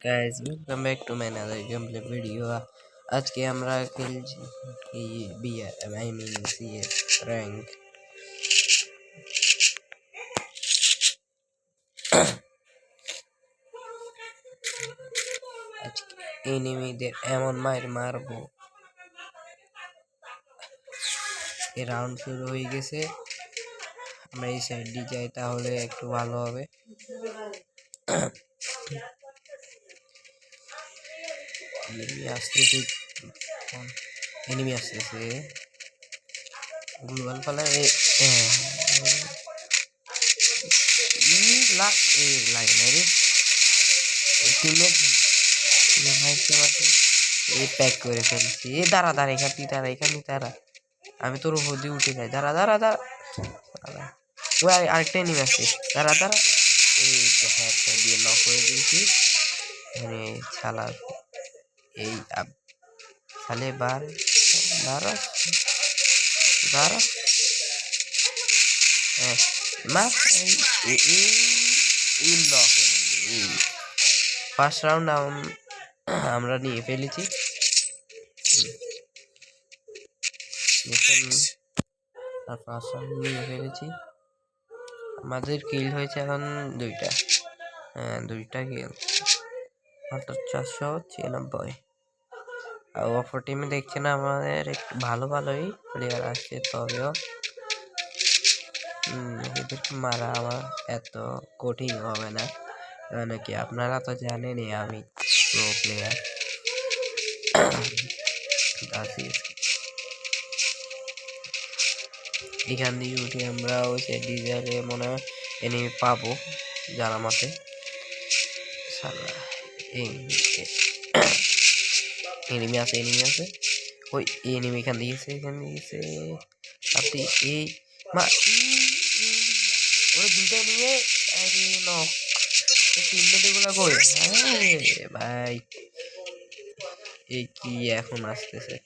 guys, welcome back to my another gameplay video. আজকে আমরা খেলছি CS rank. আজকে এনিমিদের এমন মারবো। এই রাউন্ড শুরু হয়ে গেছে। আমরা এই সাইড দিয়ে যাই তাহলে একটু ভালো হবে। এনিমি আসতেছে গ্লোবাল পালা লাগে না রে প্যাক করে ফেলছি। দাঁড়া এখানে দাঁড়া, আমি তোর হদি উঠে যাই। দাঁড়া ওই আরেকটা এনিমি আছে। দাঁড়া এই হ্যাঁ দিয়ে লক করে দিয়েছি। ছালা এই সালে দাঁড়া ফার্স্ট রাউন্ড আমরা নিয়ে ফেলেছি। আমাদের কিল হয়েছে এখন দুইটা কিল, অর্থাৎ 496। আর অপর টিমে দেখছি না আমাদের একটু ভালোই প্লেয়ার আসছে, তবেও এদেরকে মারা আমার এত কঠিন হবে না। নাকি আপনারা তো জানেনই আমি প্রো প্লেয়ার। এখান দিয়ে উঠে আমরা ওই ডিজারে মনে হয় এনিমি পাবো যারা মাঠে। এনিমি আছে ওই এনিমি এখান দিয়েছে আপনি এই ওই দুইটা নিয়ে ভাই এই কি এখন আসতেছে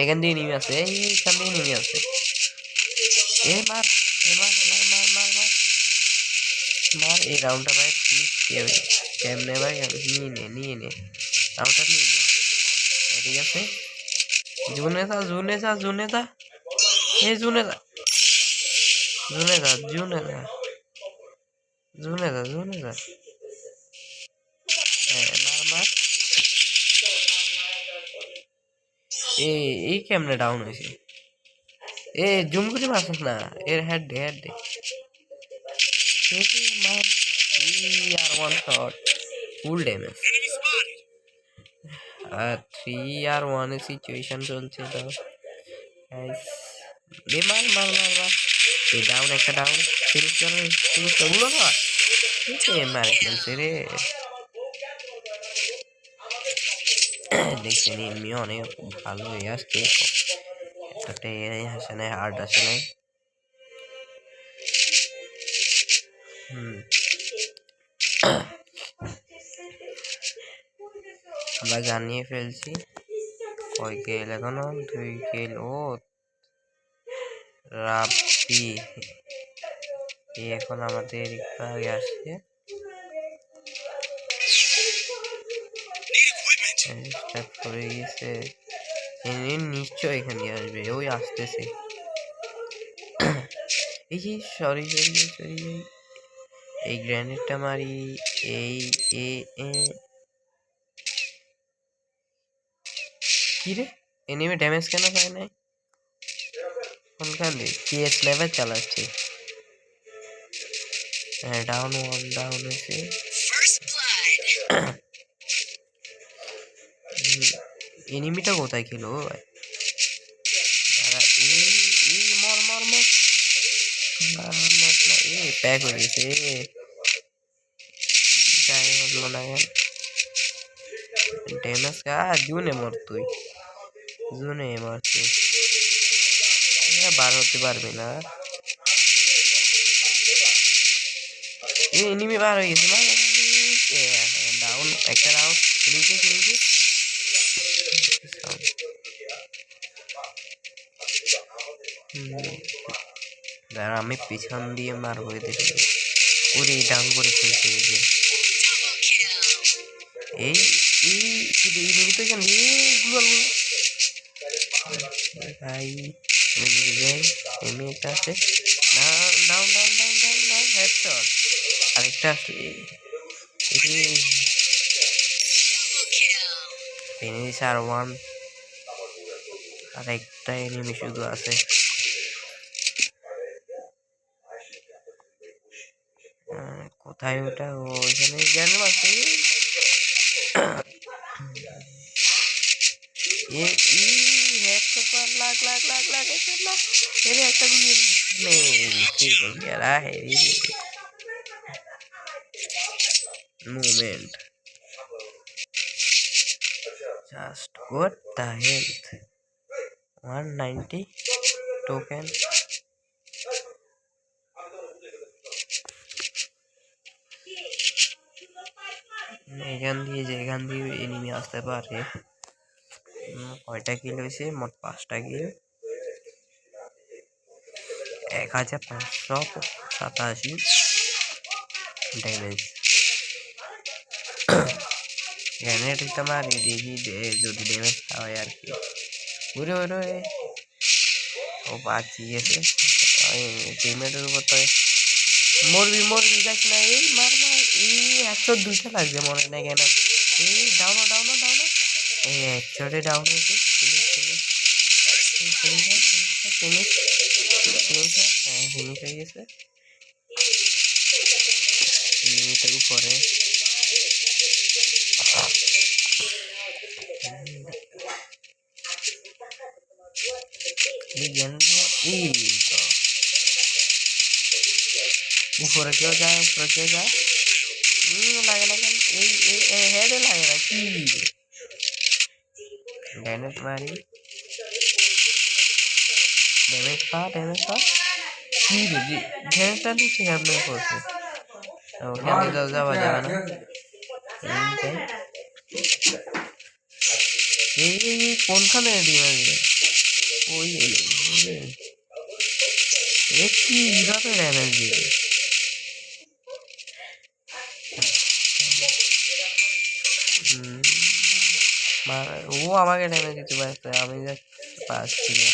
এখান দিয়ে নেমে আছে, এইখান দিয়ে নেমে আছে। মার এই রাউন্ডটা ভাই কেমনে ভাই নিয়ে নে রাউন্ডটা নিয়ে নে। ঠিক আছে, জুনে যা এই জুনে যা মার এই কেমনে ডাউন হয়েছে? জুম করে মারছিস না, এর হেড দে আর one shot full damage. 3-1 situation চলছে। তো মার এই ডাউন একটা ডাউন মারে ফেলছে রে। দেখছেন এমনি অনেক ভালো হয়ে আসছে, আসে নাই হার্ড আসে নাই। আমরা জানিয়ে ফেলছি কয় গেল এখনো 2 গেল। ও রাব্বি এখন আমাদের আগে আসছে। করে গেছে নিশ্চয় এখানে আসবে, ওই আসতেছে। এই যে সরি এই গ্রেনেডটা মারি। কি রে এনিমি ড্যামেজ কেন পায় নাই? কোনখান দিয়ে কেএস লেভেল চালাচ্ছে। ডাউন হয়েছে। এনিমিটা কোথায় খেলো ভাই? প্যাক হয়ে গেছে। ড্যামেজ জুনে মর তুই বার হতে পারবি না। এনিমি বার হয়ে গেছে। ডাউন একটা ডাউন আমি পিছন দিয়ে মারবো এদের। ওরে ডাউন করে ফেলছে। এই এনিমি তো এখানে গ্লোয়াল ভাই এনিমি একটা আছে down down down down down down headshot আরেকটা আছে ফিনিশ আর ওয়ান আরেকটা এনিমি শুধু আছে কোথায় ওটা ওইখানে জ্ঞান আছে ये हेडशॉट पर लाग लाग लाग लाग हेडशॉट लाग मेरे একটা গুলি नहीं ठीक हो गया रहा है moment just what the health 190 token এখান দিয়ে এনিমি আসতে পারে কয়টা কিল হয়েছে মোট 5টা কিল 1587 ড্যামেজ গ্রেনেড দিতে মারি দেখি যদি ড্যামেজ হয় আর কি ঘুরে ঘুরে ও বাঁচি গেছে টিমমেটের উপর তো মরবি যাস না এই মার এই 102টা লাগছে মনে নেই কেন এই ডাউন এই হেডশটে ডাউন হয়েছে ফিনিশ হয়ে গেছে এটার উপরে উপরে কেউ যায় লাগে এই হেডে লাগে না কি ড্যামেজ মারি ড্যামেজ পা কি রে ড্যামেজটা দিচ্ছে আপনার করছে ওখানে যাওয়া যাবে না এই কোনখানে ওই কি এইভাবে ড্যামেজ দিয়ে ও আমাকে ড্যামেজ দিতে পারছে আমি পাচ্ছি না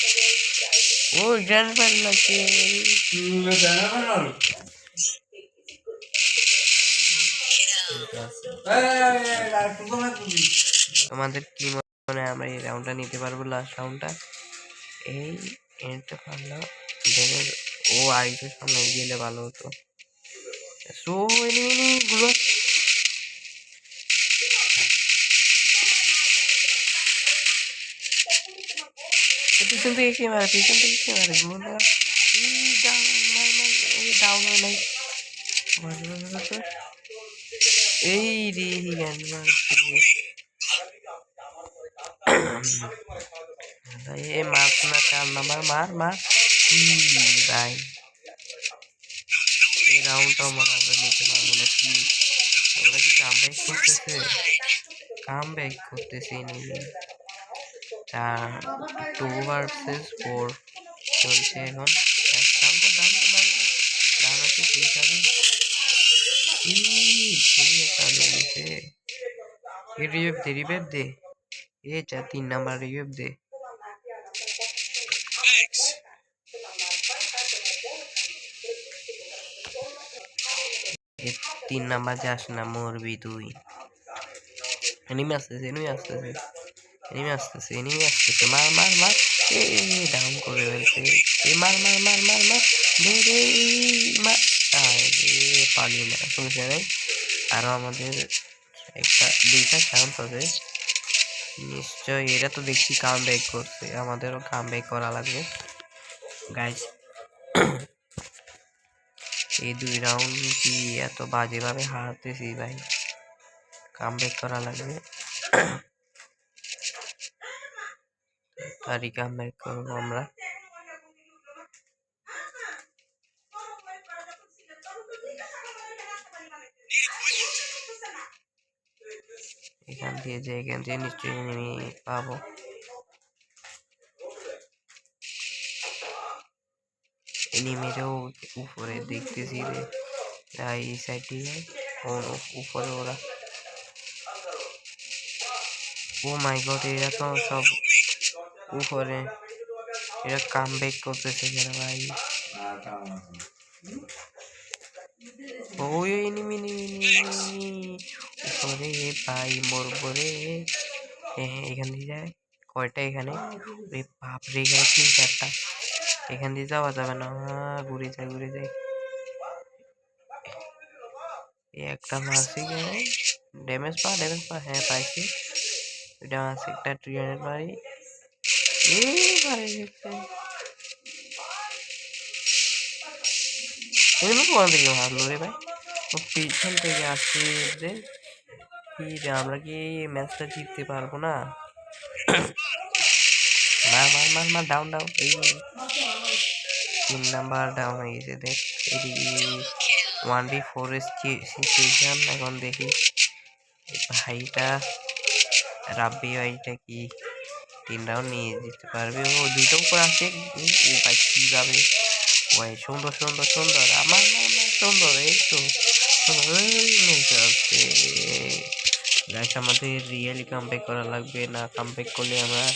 ও গ্র্যান্ড ফাইল লাগছে আমাদের কি মনে হয় আমরা এই রাউন্ডটা নিতে পারবো লাস্ট রাউন্ডটা এই এন্ডটা পারলাম ও আরেকটু সামনে গেলে ভালো হতো সো গুলো পিছন থেকে কে মারে গুলো ডাউন হয় নাই এই রে গান এ মার না 4 নাম্বার মার ভাই এই রাউন্ডটাও মনে আমরা নিতে পারবো না কি ওরা কি কামব্যাক করতেছে নিয়ে 2 ভার্সেস 4 চলছে এখন ডান আছে ঠিক আছে রিভাইভ দে এ 3 নাম্বার রিভাইভ দে তিন নাম্বার যাস না মরবি তুই এনিমি আসতেছে মার ডাউন করে ফেলছে মার দে পালি না সমস্যা নেই আরো আমাদের দুইটা চান্স আছে নিশ্চয় এরা তো দেখছি কাম ব্যাক করছে আমাদেরও কাম ব্যাক করা লাগবে গাইস এই 2 রাউন্ড কি এত বাজেভাবে হারতেছি ভাই কামব্যাক করা লাগবে তারই কামব্যাক করবো আমরা এখান থেকে নিশ্চয়ই এনিমি পাবো এনিমিটাও উপরে দেখতেছি রে এই সাইডে উপরে ওরা ও মাই গড, এরা তো সব উপরে, এরা কাম ব্যাক করতেছে কেন ভাই? ওই এনিমি উপরে ভাই, মরবো রে। এখান দিয়ে যায় কয়টা এখানে? রে বাপরে, এখানে 3-4টা। এখান দিয়ে যাওয়া যাবে না, ঘুরে যায় ঘুরে যায়। একটা মারছি, ড্যামেজ পা, হ্যাঁ পাইছি। এটা আছে একটা 300 মারি। এমনি কোন থেকে মারলো রে ভাই? ও পিছন থেকে আসছে যে। কি রে, আমরা কি ম্যাচটা জিততে পারবো না? মার মার মার মার, ডাউন ডাউন। এই 3 নাম্বার ডাউন হয়ে গেছে দেখ। এদিকে 1v4 সিচুয়েশন। এখন দেখি ভাইটা, রাব্বি ভাইটা কি 3 রাউন্ড নিয়ে যেতে পারবে? ও দুইটা উপর আছে। ও ভাই কি যাবে ভাই, সুন্দর সুন্দর সুন্দর, আমার সুন্দর। এই তো গাইস, আমাদের রিয়েলি কামব্যাক করা লাগবে, না কামব্যাক করলে আমরা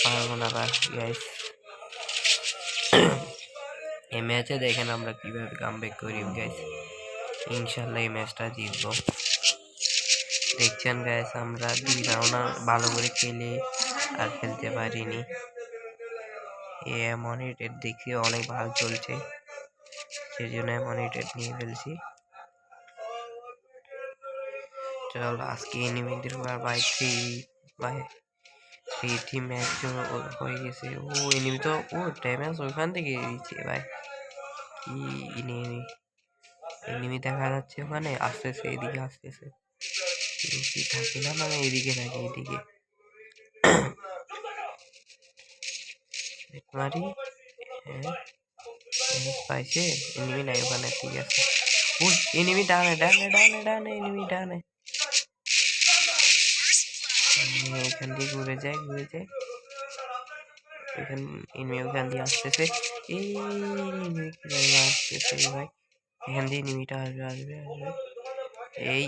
পারবো না গাইস। এই ম্যাচে দেখেন আমরা কিভাবে কামব্যাক করি গাইস। ইনশাল্লাহ এই ম্যাচটা জিতবো। দেখছেন গাইস, আমরা 2 রাউন্ড ভালো করে খেলে আর খেলতে পারিনি। মনিটর দেখি অনেক ভালো চলছে, সেই জন্য মনিটর নিয়ে ফেলছি। চল আজকে এনিমিদের ভাই 3 ম্যাচ হয়ে গেছে। ও এনিমি তো, ও ড্যামেজ ওইখান থেকে দিচ্ছে ভাই। কি এনিমি দেখা যাচ্ছে ওখানে, আসতেছে এদিকে আসতেছে। থাকি না মানে এদিকে থাকে, এদিকে মারি। হ্যাঁ পাইছে, এনিমি নাই ওখানে, ঠিক আছে। ওই এনিমি ডানে ডানে ডানে ডানে, এনিমি ডানে। এখান দিয়ে ঘুরে যায় এখান, এনিমি ওখান দিয়ে আসতেছে। এই আসতেছে ভাই, এখান দিয়ে এনিমিটা আসবে। এই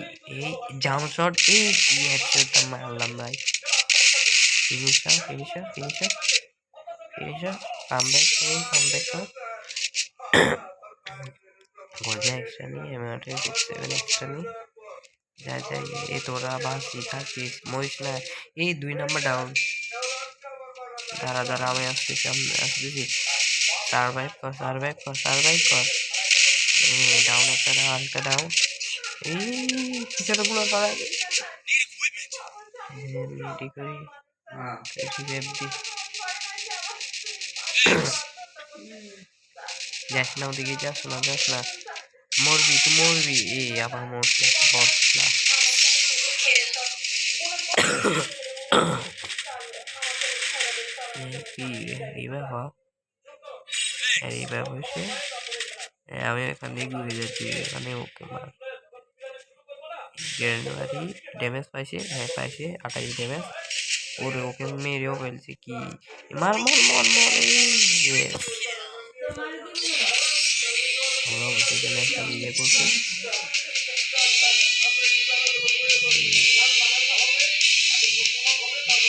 জাম্প শট, এই কি হেডশটটা মারলাম ভাই। ফিনিশার কামব্যাক কর। গজা এক্সট্রা নিয়ে এমআরটি 67 এক্সট্রা নিয়ে যাই। এই তোরা বাঁচি থাকিস, মরিস না। এই 2 নাম্বার ডাউন। দাঁড়া আমি আসতেছি। সার্ভাইভ কর। ডাউন একটা ডাউন। এই পিছনে গুলো করা রেডি করি, যাস না ওদিকে, যাস না, মরবি। আবার মরছে বটলা। কি রিভাইভ হয়েছে। আমি এখান দিয়ে ঘুরে যাচ্ছি, এখানে ওকে মার। জানুয়ারি ড্যামেজ পাইছে, হ্যাঁ পাইছে 28 ড্যামেজ। ওকে মেরেও ফেলছে। কি মার আমরা একটা করছি।